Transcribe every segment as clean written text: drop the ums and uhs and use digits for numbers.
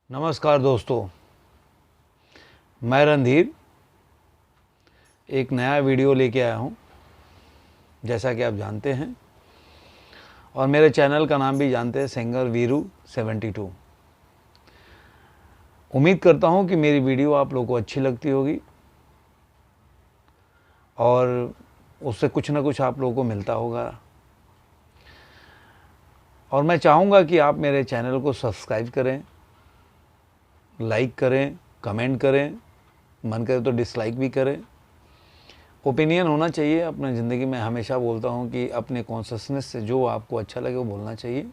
नमस्कार दोस्तों, मैं रणधीर एक नया वीडियो लेके आया हूँ, जैसा कि आप जानते हैं, और मेरे चैनल का नाम भी जानते हैं, सिंगर वीरू 72। उम्मीद करता हूँ कि मेरी वीडियो आप लोगों को अच्छी लगती होगी और उससे कुछ ना कुछ आप लोगों को मिलता होगा। और मैं चाहूँगा कि आप मेरे चैनल को सब्सक्राइब करें, लाइक करें, कमेंट करें, मन करे तो डिसलाइक भी करें। ओपिनियन होना चाहिए अपने ज़िंदगी में। हमेशा बोलता हूँ कि अपने कॉन्शसनेस से जो आपको अच्छा लगे वो बोलना चाहिए।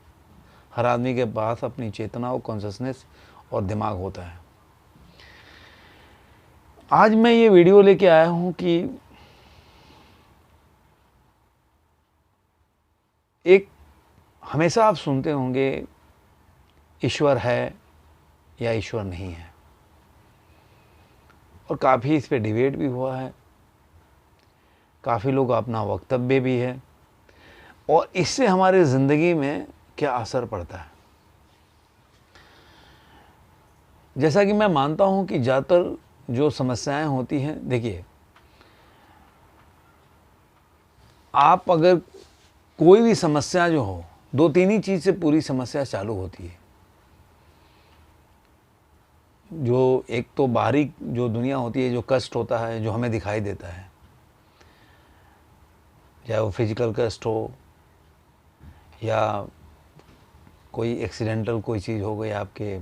हर आदमी के पास अपनी चेतना और कॉन्शसनेस और दिमाग होता है। आज मैं ये वीडियो लेके आया हूँ कि एक हमेशा आप सुनते होंगे ईश्वर है या ईश्वर नहीं है, और काफ़ी इस पे डिबेट भी हुआ है, काफ़ी लोग अपना वक्तव्य भी है, और इससे हमारे ज़िंदगी में क्या असर पड़ता है। जैसा कि मैं मानता हूं कि ज़्यादातर जो समस्याएं होती हैं, देखिए, आप अगर कोई भी समस्या जो हो, दो तीन ही चीज़ से पूरी समस्या चालू होती है। जो एक तो बाहरी जो दुनिया होती है, जो कष्ट होता है, जो हमें दिखाई देता है, चाहे वो फिजिकल कष्ट हो या कोई एक्सीडेंटल कोई चीज़ हो गई, आपके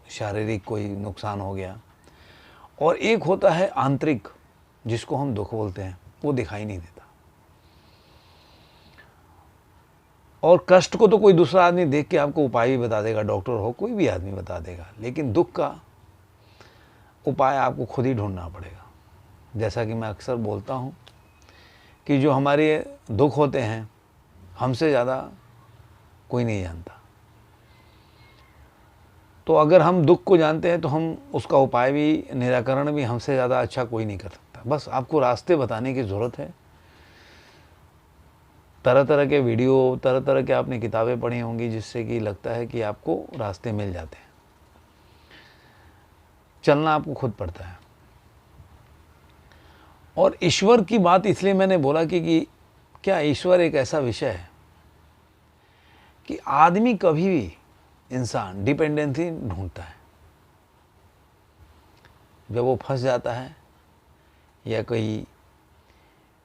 शारीरिक कोई नुकसान हो गया, और एक होता है आंतरिक, जिसको हम दुख बोलते हैं, वो दिखाई नहीं देता। और कष्ट को तो कोई दूसरा आदमी देख के आपको उपाय भी बता देगा, डॉक्टर हो, कोई भी आदमी बता देगा, लेकिन दुख का उपाय आपको खुद ही ढूंढना पड़ेगा। जैसा कि मैं अक्सर बोलता हूँ कि जो हमारे दुख होते हैं, हमसे ज़्यादा कोई नहीं जानता। तो अगर हम दुख को जानते हैं तो हम उसका उपाय भी, निराकरण भी हमसे ज़्यादा अच्छा कोई नहीं कर सकता। बस आपको रास्ते बताने की ज़रूरत है। तरह तरह के वीडियो, तरह तरह के आपने किताबें पढ़ी होंगी, जिससे कि लगता है कि आपको रास्ते मिल जाते हैं। चलना आपको खुद पड़ता है। और ईश्वर की बात इसलिए मैंने बोला कि क्या ईश्वर एक ऐसा विषय है कि आदमी कभी भी, इंसान डिपेंडेंसी ढूंढता है। जब वो फंस जाता है, या कोई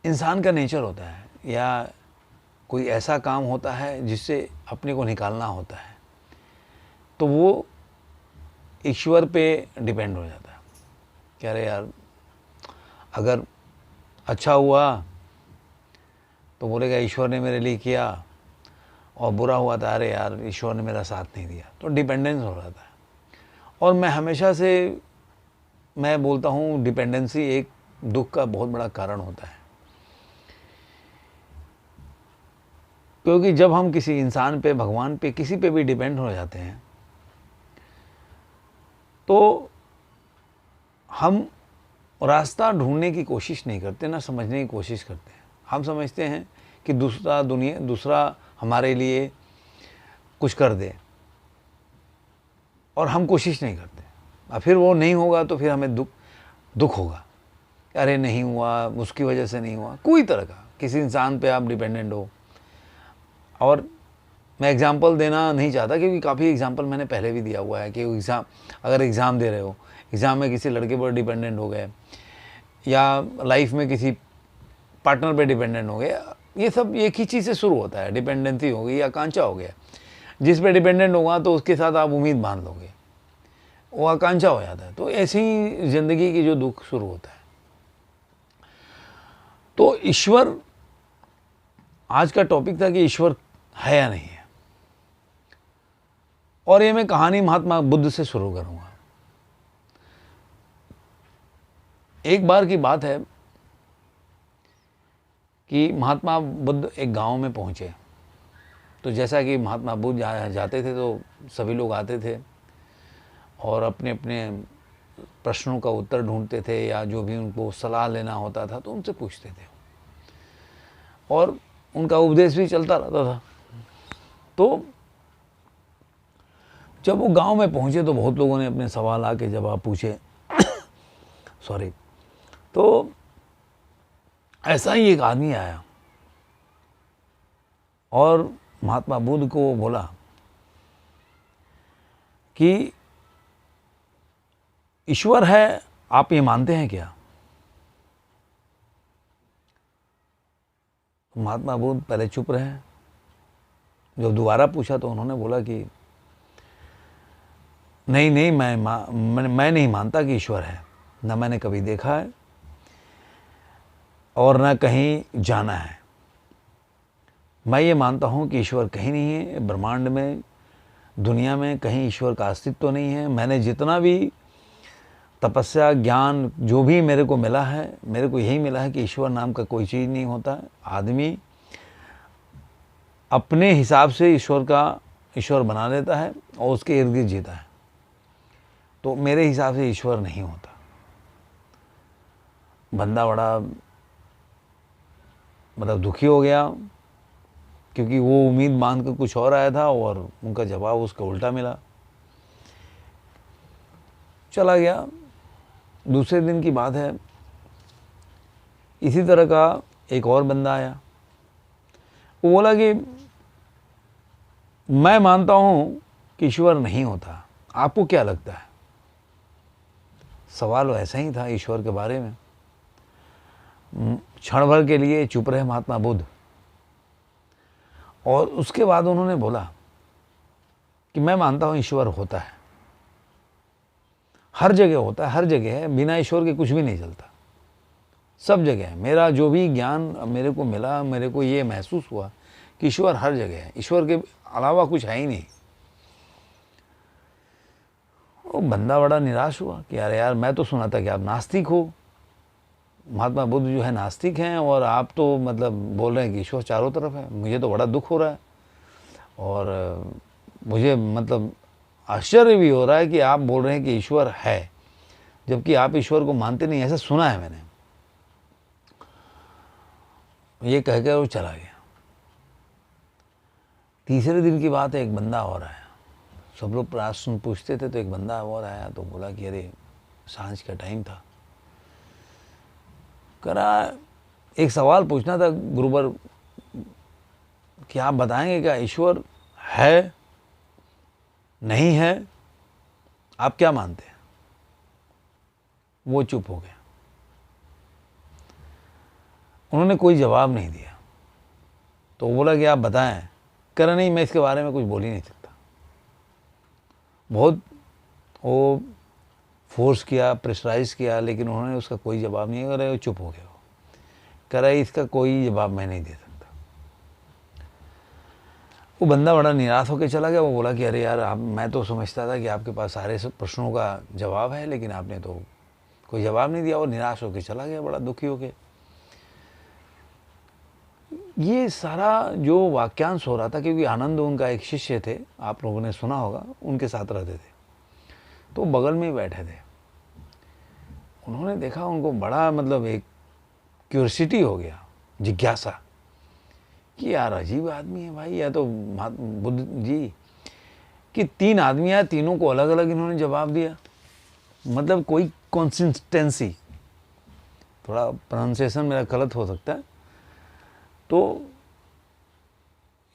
इंसान का नेचर होता है, या कोई ऐसा काम होता है जिससे अपने को निकालना होता है, तो वो ईश्वर पे डिपेंड हो जाता है कि अरे यार, अगर अच्छा हुआ तो बोलेगा ईश्वर ने मेरे लिए किया, और बुरा हुआ था, अरे यार ईश्वर ने मेरा साथ नहीं दिया। तो डिपेंडेंस हो जाता है। और मैं हमेशा से मैं बोलता हूँ, डिपेंडेंसी एक दुख का बहुत बड़ा कारण होता है। क्योंकि जब हम किसी इंसान पे, भगवान पे, किसी पे भी डिपेंड हो जाते हैं, तो हम रास्ता ढूंढने की कोशिश नहीं करते, ना समझने की कोशिश करते हैं। हम समझते हैं कि दूसरा हमारे लिए कुछ कर दे, और हम कोशिश नहीं करते। और फिर वो नहीं होगा तो फिर हमें दुख होगा, अरे नहीं हुआ, उसकी वजह से नहीं हुआ। कोई तरह का किसी इंसान पे आप डिपेंडेंट हो। और मैं एग्ज़ाम्पल देना नहीं चाहता, क्योंकि काफ़ी एग्ज़ाम्पल मैंने पहले भी दिया हुआ है कि अगर एग्ज़ाम दे रहे हो, एग्ज़ाम में किसी लड़के पर डिपेंडेंट हो गए, या लाइफ में किसी पार्टनर पे डिपेंडेंट हो गए, ये सब एक ही चीज़ से शुरू होता है। डिपेंडेंसी हो गई, आकांक्षा हो गया। जिस पे डिपेंडेंट होगा तो उसके साथ आप उम्मीद बांध लोगे, वो आकांक्षा हो जाता है। तो ऐसी ही ज़िंदगी की जो दुख शुरू होता है। तो ईश्वर, आज का टॉपिक था कि ईश्वर है या नहीं है, और ये मैं कहानी महात्मा बुद्ध से शुरू करूंगा। एक बार की बात है कि महात्मा बुद्ध एक गांव में पहुंचे। तो जैसा कि महात्मा बुद्ध जाते थे तो सभी लोग आते थे और अपने अपने प्रश्नों का उत्तर ढूंढते थे, या जो भी उनको सलाह लेना होता था तो उनसे पूछते थे, और उनका उपदेश भी चलता रहता था। तो जब वो गांव में पहुंचे तो बहुत लोगों ने अपने सवाल आके जवाब पूछे सॉरी। तो ऐसा ही एक आदमी आया और महात्मा बुद्ध को बोला कि ईश्वर है, आप ये मानते हैं क्या? महात्मा बुद्ध पहले चुप रहे। जब दोबारा पूछा तो उन्होंने बोला कि नहीं नहीं, मैं नहीं मानता कि ईश्वर है, ना मैंने कभी देखा है और ना कहीं जाना है। मैं ये मानता हूँ कि ईश्वर कहीं नहीं है, ब्रह्मांड में, दुनिया में कहीं ईश्वर का अस्तित्व तो नहीं है। मैंने जितना भी तपस्या, ज्ञान जो भी मेरे को मिला है, मेरे को यही मिला है कि ईश्वर नाम का कोई चीज़ नहीं होता। आदमी अपने हिसाब से ईश्वर बना लेता है और उसके इर्द गिर्द जीता है। तो मेरे हिसाब से ईश्वर नहीं होता। बंदा बड़ा मतलब दुखी हो गया, क्योंकि वो उम्मीद मान कर कुछ और आया था और उनका जवाब उसका उल्टा मिला। चला गया। दूसरे दिन की बात है, इसी तरह का एक और बंदा आया। वो बोला कि मैं मानता हूं कि ईश्वर नहीं होता, आपको क्या लगता है? सवाल ऐसा ही था ईश्वर के बारे में। क्षण भर के लिए चुप रहे महात्मा बुद्ध और उसके बाद उन्होंने बोला कि मैं मानता हूं ईश्वर होता है, हर जगह होता है, हर जगह है। बिना ईश्वर के कुछ भी नहीं चलता, सब जगह है। मेरा जो भी ज्ञान मेरे को मिला, मेरे को ये महसूस हुआ कि ईश्वर हर जगह है, ईश्वर के अलावा कुछ है ही नहीं। वो बंदा बड़ा निराश हुआ कि अरे यार, मैं तो सुना था कि आप नास्तिक हो, महात्मा बुद्ध जो है नास्तिक हैं और आप तो मतलब बोल रहे हैं कि ईश्वर चारों तरफ है। मुझे तो बड़ा दुख हो रहा है और मुझे मतलब आश्चर्य भी हो रहा है कि आप बोल रहे हैं कि ईश्वर है, जबकि आप ईश्वर को मानते नहीं, ऐसा सुना है मैंने। ये कह कर वो चला गया। तीसरे दिन की बात है, एक बंदा और आया। सब लोग प्रश्न पूछते थे तो एक बंदा और आया तो बोला कि अरे सांझ का टाइम था, करा एक सवाल पूछना था गुरुवर कि आप बताएंगे क्या ईश्वर है नहीं है, आप क्या मानते हैं? वो चुप हो गया, उन्होंने कोई जवाब नहीं दिया। तो वो बोला कि आप बताएं। कह रहा नहीं, मैं इसके बारे में कुछ बोल ही नहीं सकता। बहुत वो फोर्स किया, प्रेशराइज किया, लेकिन उन्होंने उसका कोई जवाब नहीं दिया। वो चुप हो गया। वो कह रहा है इसका कोई जवाब मैं नहीं दे सकता। वो बंदा बड़ा निराश होकर चला गया। वो बोला कि अरे यार, मैं तो समझता था कि आपके पास सारे प्रश्नों का जवाब है, लेकिन आपने तो कोई जवाब नहीं दिया। और निराश होकर चला गया, बड़ा दुखी होकर। ये सारा जो वाक्यांश हो रहा था, क्योंकि आनंद उनका एक शिष्य थे, आप लोगों ने सुना होगा, उनके साथ रहते थे, तो बगल में ही बैठे थे। उन्होंने देखा, उनको बड़ा मतलब एक क्यूरियोसिटी हो गया, जिज्ञासा कि यार अजीब आदमी है भाई, या तो बुद्ध जी कि 3 आदमी आए, तीनों को अलग अलग इन्होंने जवाब दिया। मतलब कोई कंसिस्टेंसी, थोड़ा प्रोनाउंसिएशन मेरा गलत हो सकता है, तो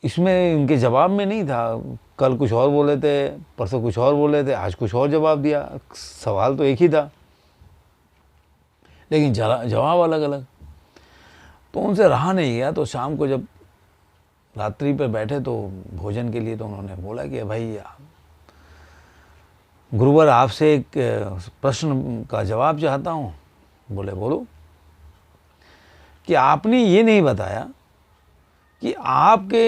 इसमें इनके जवाब में नहीं था। कल कुछ और बोले थे, परसों कुछ और बोले थे, आज कुछ और जवाब दिया। सवाल तो एक ही था, लेकिन जवाब अलग अलग। तो उनसे रहा नहीं गया। तो शाम को जब रात्रि पे बैठे तो भोजन के लिए, तो उन्होंने बोला कि भाई गुरुवर, आपसे एक प्रश्न का जवाब चाहता हूँ। बोले बोलो। कि आपने ये नहीं बताया कि आपके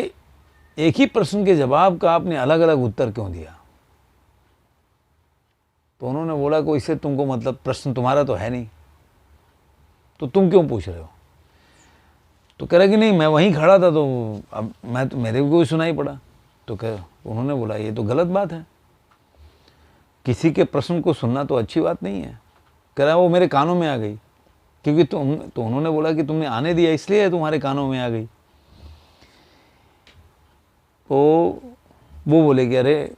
एक ही प्रश्न के जवाब का आपने अलग अलग उत्तर क्यों दिया। तो उन्होंने बोला कोई इससे तुमको मतलब, प्रश्न तुम्हारा तो है नहीं, तो तुम क्यों पूछ रहे हो? तो कह रहा कि नहीं, मैं वहीं खड़ा था, तो अब मैं तो मेरे को भी सुनाई पड़ा। तो उन्होंने बोला ये तो गलत बात है, किसी के प्रश्न को सुनना तो अच्छी बात नहीं है। कह रहा वो मेरे कानों में आ गई, क्योंकि तो उन्होंने बोला कि तुमने आने दिया इसलिए तुम्हारे कानों में आ गई। तो वो बोले कि अरे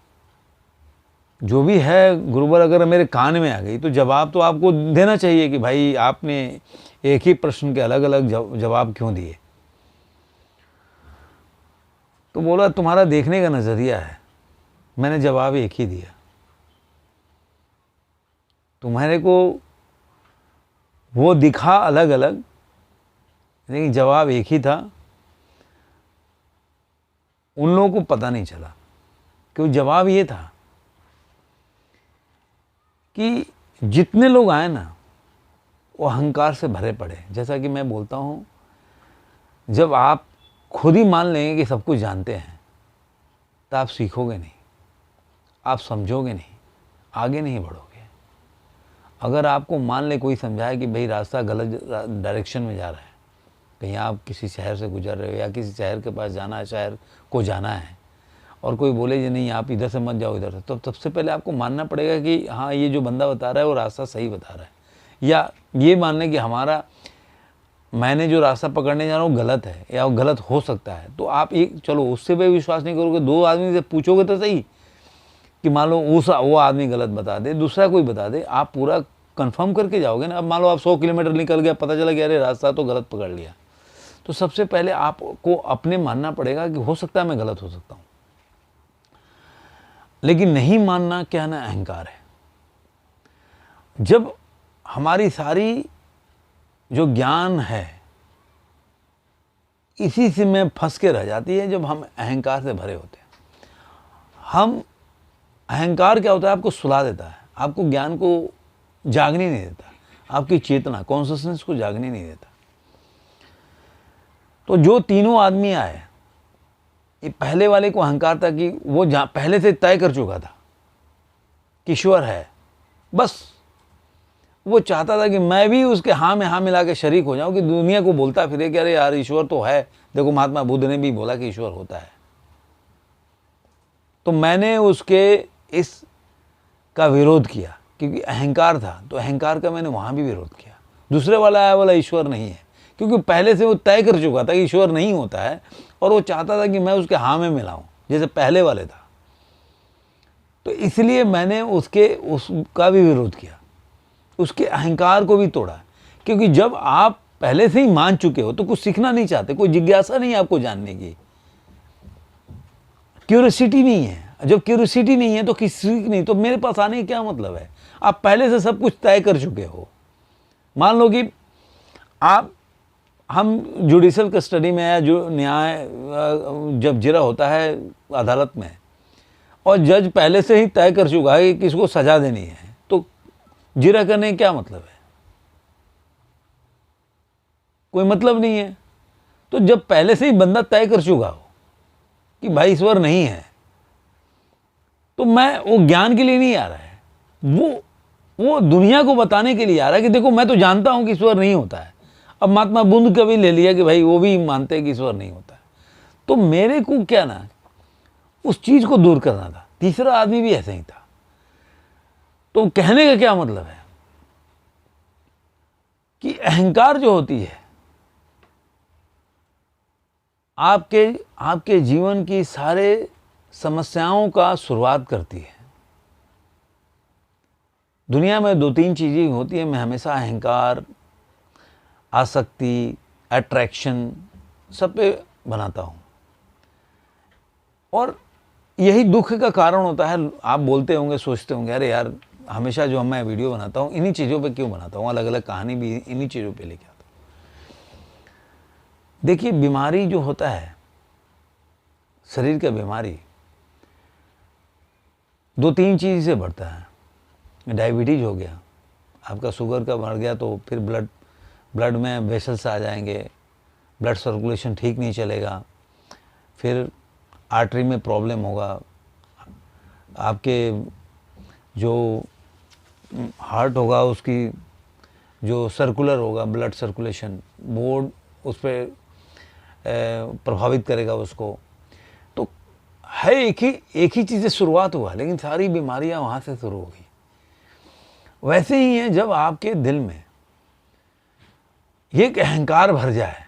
जो भी है गुरुवर अगर मेरे कान में आ गई तो जवाब तो आपको देना चाहिए कि भाई आपने एक ही प्रश्न के अलग अलग जवाब क्यों दिए। तो बोला तुम्हारा देखने का नज़रिया है, मैंने जवाब एक ही दिया। तुम्हारे को वो दिखा अलग अलग, लेकिन जवाब एक ही था। उन लोगों को पता नहीं चला क्योंकि जवाब ये था कि जितने लोग आए ना वो अहंकार से भरे पड़े। जैसा कि मैं बोलता हूँ, जब आप खुद ही मान लेंगे कि सब कुछ जानते हैं तो आप सीखोगे नहीं, आप समझोगे नहीं, आगे नहीं बढ़ोगे। अगर आपको मान ले कोई समझाए कि भाई रास्ता गलत डायरेक्शन में जा रहा है, कहीं आप किसी शहर से गुजर रहे हो या किसी शहर के पास जाना है, शहर को जाना है, और कोई बोले कि नहीं आप इधर से मत जाओ इधर से, तो सबसे पहले आपको मानना पड़ेगा कि हाँ ये जो बंदा बता रहा है वो रास्ता सही बता रहा है, या ये मान लें कि मैंने जो रास्ता पकड़ने जा रहा हूँ गलत है या वो गलत हो सकता है। तो आप एक चलो उससे भी विश्वास नहीं करोगे, दो आदमी से पूछोगे तो सही कि मान लो वो आदमी गलत बता दे, दूसरा कोई बता दे, आप पूरा कंफर्म करके जाओगे ना। अब मान लो आप 100 किलोमीटर निकल गया, पता चला कि अरे रास्ता तो गलत पकड़ लिया, तो सबसे पहले आपको अपने मानना पड़ेगा कि हो सकता है मैं गलत हो सकता हूँ। लेकिन नहीं मानना क्या ना अहंकार है। जब हमारी सारी जो ज्ञान है इसी से में फंस के रह जाती है जब हम अहंकार से भरे होते हैं। अहंकार क्या होता है, आपको सुला देता है, आपको ज्ञान को जागने नहीं देता, आपकी चेतना कॉन्शियसनेस को जागने नहीं देता। तो जो तीनों आदमी आए, ये पहले वाले को अहंकार था कि वो पहले से तय कर चुका था कि ईश्वर है, बस वो चाहता था कि मैं भी उसके हाँ में हाँ मिला के शरीक हो जाऊं, कि दुनिया को बोलता फिरे कि अरे यार ईश्वर तो है, देखो महात्मा बुद्ध ने भी बोला कि ईश्वर होता है। तो मैंने उसके इस का विरोध किया क्योंकि अहंकार था, तो अहंकार का मैंने वहां भी विरोध किया। दूसरे वाला आया बोला ईश्वर नहीं है, क्योंकि पहले से वो तय कर चुका था कि ईश्वर नहीं होता है, और वो चाहता था कि मैं उसके हाँ में मिलाऊं जैसे पहले वाले था। तो इसलिए मैंने उसका भी विरोध किया, उसके अहंकार को भी तोड़ा। क्योंकि जब आप पहले से ही मान चुके हो तो कुछ सीखना नहीं चाहते, कोई जिज्ञासा नहीं है आपको जानने की, क्यूरियोसिटी नहीं है। जब क्यूरियोसिटी नहीं है तो किसी नहीं, तो मेरे पास आने का क्या मतलब है। आप पहले से सब कुछ तय कर चुके हो। मान लो कि हम जुडिशल कस्टडी में या जो न्याय जब जिरा होता है अदालत में, और जज पहले से ही तय कर चुका है कि किसको सजा देनी है, तो जिरा करने का क्या मतलब है, कोई मतलब नहीं है। तो जब पहले से ही बंदा तय कर चुका हो कि भाई ईश्वर नहीं है, तो वो ज्ञान के लिए नहीं आ रहा है, वो दुनिया को बताने के लिए आ रहा है कि देखो मैं तो जानता हूं कि ईश्वर नहीं होता है। अब महात्मा बुद्ध का भी ले लिया कि भाई वो भी मानते हैं कि ईश्वर नहीं होता है। तो मेरे को क्या ना उस चीज को दूर करना था। तीसरा आदमी भी ऐसा ही था। तो कहने का क्या मतलब है कि अहंकार जो होती है आपके जीवन की सारे समस्याओं का शुरुआत करती है। दुनिया में 2-3 चीजें होती है, मैं हमेशा अहंकार, आसक्ति, अट्रैक्शन सब पे बनाता हूं, और यही दुख का कारण होता है। आप बोलते होंगे, सोचते होंगे अरे यार हमेशा जो मैं वीडियो बनाता हूं इन्हीं चीज़ों पे क्यों बनाता हूं, अलग अलग कहानी भी इन्हीं चीज़ों पे लेके आता हूं। देखिए बीमारी जो होता है, शरीर का बीमारी 2-3 चीज़ से बढ़ता है। डायबिटीज हो गया, आपका शुगर का बढ़ गया तो फिर ब्लड में वेसल्स आ जाएंगे, ब्लड सर्कुलेशन ठीक नहीं चलेगा, फिर आर्टरी में प्रॉब्लम होगा, आपके जो हार्ट होगा उसकी जो सर्कुलर होगा ब्लड सर्कुलेशन वो उस पर प्रभावित करेगा उसको। तो है एक ही चीज़ से शुरुआत हुआ, लेकिन सारी बीमारियां वहाँ से शुरू हो गई। वैसे ही है जब आपके दिल में एक अहंकार भर जाए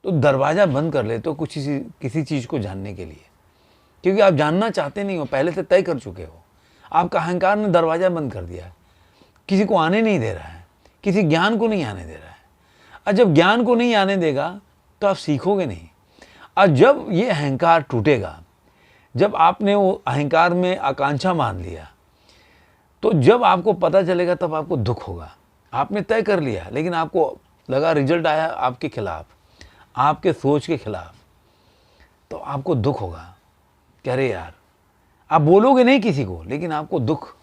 तो दरवाज़ा बंद कर ले तो किसी चीज़ को जानने के लिए, क्योंकि आप जानना चाहते नहीं हो, पहले से तय कर चुके हो आपका अहंकार ने दरवाज़ा बंद कर दिया है, किसी को आने नहीं दे रहा है, किसी ज्ञान को नहीं आने दे रहा है। और जब ज्ञान को नहीं आने देगा तो आप सीखोगे नहीं। और जब ये अहंकार टूटेगा, जब आपने वो अहंकार में आकांक्षा मान लिया, तो जब आपको पता चलेगा तब आपको दुख होगा। आपने तय कर लिया लेकिन आपको लगा रिजल्ट आया आपके खिलाफ, आपके सोच के खिलाफ, तो आपको दुख होगा कि अरे यार। आप बोलोगे नहीं किसी को, लेकिन आपको दुख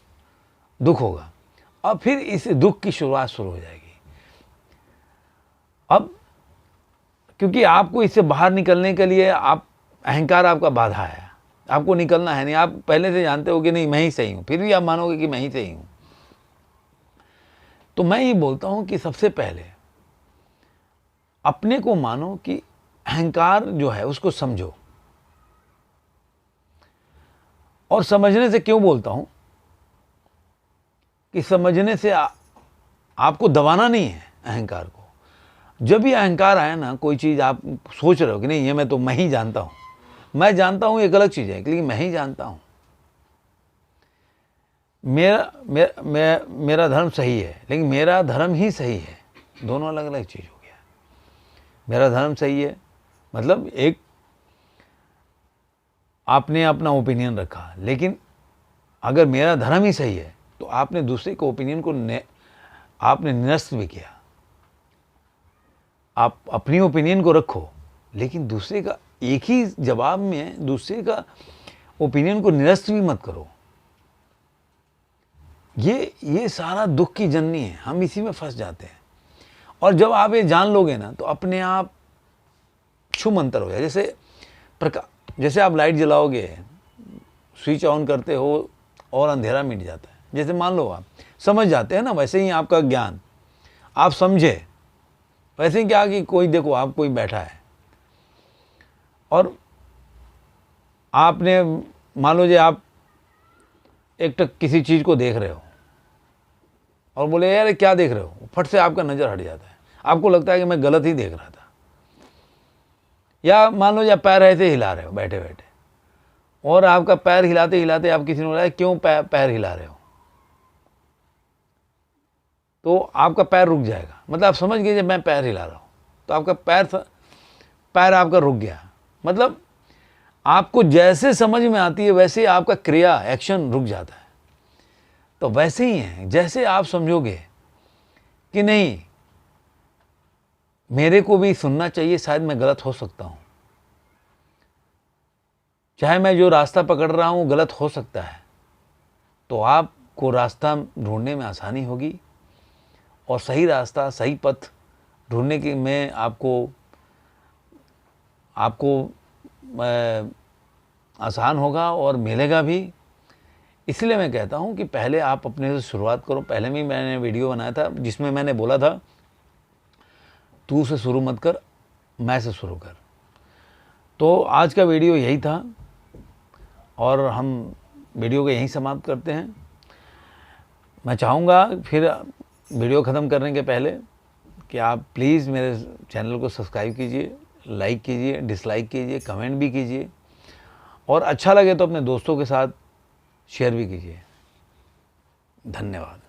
होगा। और फिर इस दुख की शुरुआत शुरू हो जाएगी। अब क्योंकि आपको इससे बाहर निकलने के लिए अहंकार आपका बाधा है, आपको निकलना है नहीं। आप पहले से जानते हो कि नहीं मैं ही सही हूं, फिर भी आप मानोगे कि मैं ही सही हूं। तो मैं ये बोलता हूं कि सबसे पहले अपने को मानो कि अहंकार जो है उसको समझो। और समझने से क्यों बोलता हूं कि समझने से आपको दबाना नहीं है अहंकार को। जब भी अहंकार आया ना, कोई चीज़ आप सोच रहे हो कि नहीं ये मैं ही जानता हूं, मैं जानता हूं एक अलग चीज़ है, लेकिन मैं ही जानता हूं, मेरा धर्म सही है, लेकिन मेरा धर्म ही सही है, दोनों अलग अलग चीज़ हो गया। मेरा धर्म सही है मतलब एक आपने अपना ओपिनियन रखा, लेकिन अगर मेरा धर्म ही सही है तो आपने दूसरे के ओपिनियन को आपने निरस्त भी किया। आप अपनी ओपिनियन को रखो, लेकिन दूसरे का एक ही जवाब में दूसरे का ओपिनियन को निरस्त भी मत करो। ये सारा दुख की जननी है, हम इसी में फंस जाते हैं। और जब आप ये जान लोगे ना, तो अपने आप छुम अंतर हो जाए। जैसे आप लाइट जलाओगे, स्विच ऑन करते हो और अंधेरा मिट जाता है। जैसे मान लो आप समझ जाते हैं ना, वैसे ही आपका ज्ञान आप समझे, वैसे ही क्या कि कोई देखो आप कोई बैठा है और आपने मान लो आप एक टक किसी चीज़ को देख रहे हो और बोले यार क्या देख रहे हो, फट से आपका नज़र हट जाता है, आपको लगता है कि मैं गलत ही देख रहा था। या मान लो आप पैर ऐसे हिला रहे हो बैठे बैठे, और आपका पैर हिलाते हिलाते आप किसी ने बोला क्यों पैर हिला रहे हो, तो आपका पैर रुक जाएगा। मतलब आप समझ गए जब मैं पैर हिला रहा हूँ तो आपका पैर आपका रुक गया। मतलब आपको जैसे समझ में आती है वैसे आपका क्रिया एक्शन रुक जाता है। तो वैसे ही है, जैसे आप समझोगे कि नहीं मेरे को भी सुनना चाहिए, शायद मैं गलत हो सकता हूँ, चाहे मैं जो रास्ता पकड़ रहा हूँ गलत हो सकता है, तो आपको रास्ता ढूंढने में आसानी होगी और सही रास्ता सही पथ ढूंढने की में आपको आसान होगा और मिलेगा भी। इसलिए मैं कहता हूँ कि पहले आप अपने से शुरुआत करो। पहले भी मैंने वीडियो बनाया था जिसमें मैंने बोला था तू से शुरू मत कर, मैं से शुरू कर। तो आज का वीडियो यही था और हम वीडियो को यहीं समाप्त करते हैं। मैं चाहूँगा फिर वीडियो ख़त्म करने के पहले कि आप प्लीज़ मेरे चैनल को सब्सक्राइब कीजिए, लाइक कीजिए, डिसलाइक कीजिए, कमेंट भी कीजिए, और अच्छा लगे तो अपने दोस्तों के साथ शेयर भी कीजिए। धन्यवाद।